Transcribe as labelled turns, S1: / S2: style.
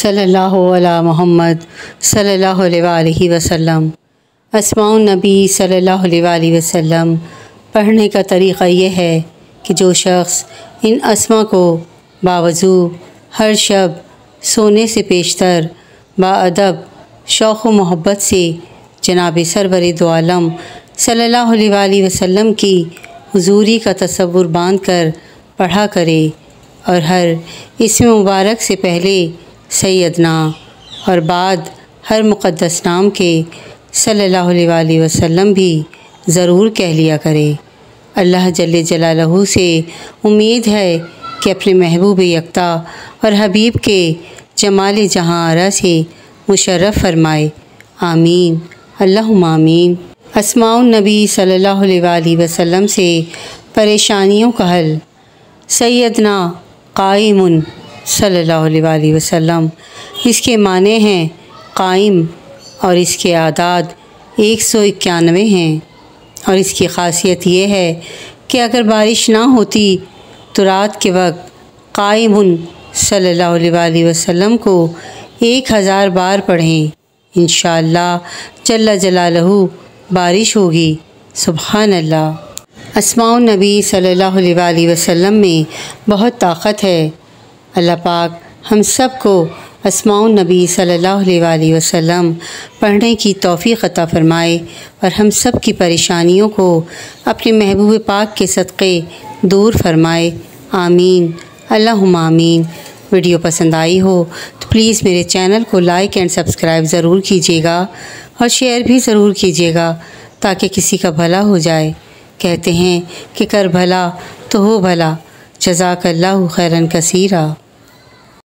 S1: सल्लल्लाहु अला मोहम्मद सल्लल्लाहु अलैहि वसल्लम। अस्माउन नबी सल्लल्लाहु अलैहि वसल्लम पढ़ने का तरीक़ा ये है कि जो शख्स इन अस्मा को बावजू हर शब सोने से पेशतर बाअदब शौक़ व मोहब्बत से जनाब सरवर दो आलम सल्लल्लाहु अलैहि वसल्लम की हुज़ूरी का तसव्वुर बांध कर पढ़ा करे और हर इसम मुबारक से पहले सैयदना और बाद हर मुक़द्दस नाम के सल्लल्लाहु अलैहि वसल्लम भी ज़रूर कह लिया करे। अल्लाह जल्ले जलालहू से उम्मीद है कि अपने महबूब यकता और हबीब के जमाल जहाँ आरा से मुशर्रफ़ फरमाए। आमीन अल्लाहुम्मा आमीन। अस्माउन नबी सल्लल्लाहु अलैहि वसल्लम से परेशानियों का हल। सैयदना काइमुन सल्लल्लाहु अलैहि वसल्लम, इसके माने हैं कायम और इसके आदाद 191 हैं और इसकी ख़ासियत ये है कि अगर बारिश ना होती तो रात के वक्त काइमुन सल्लल्लाहु अलैहि वसल्लम को 1000 बार पढ़ें, इंशाअल्लाह जल्ला जलालहू बारिश होगी। सुभान अल्लाह। अस्माउन नबी सल्लल्लाहु अलैहि वसल्लम में बहुत ताकत है। अल्लाह पाक हम सब को अस्माउन नबी सल्लल्लाहु अलैहि वसल्लम पढ़ने की तौफ़ीक़ अता फ़रमाए और हम सब की परेशानियों को अपने महबूब पाक के सदक़े दूर फरमाए। आमीन अल्लाहुम्मा आमीन। वीडियो पसंद आई हो तो प्लीज़ मेरे चैनल को लाइक एंड सब्सक्राइब ज़रूर कीजिएगा और शेयर भी ज़रूर कीजिएगा ताकि किसी का भला हो जाए। कहते हैं कि कर भला तो हो भला। जज़ाकल्लाहु खैरन कसीरा।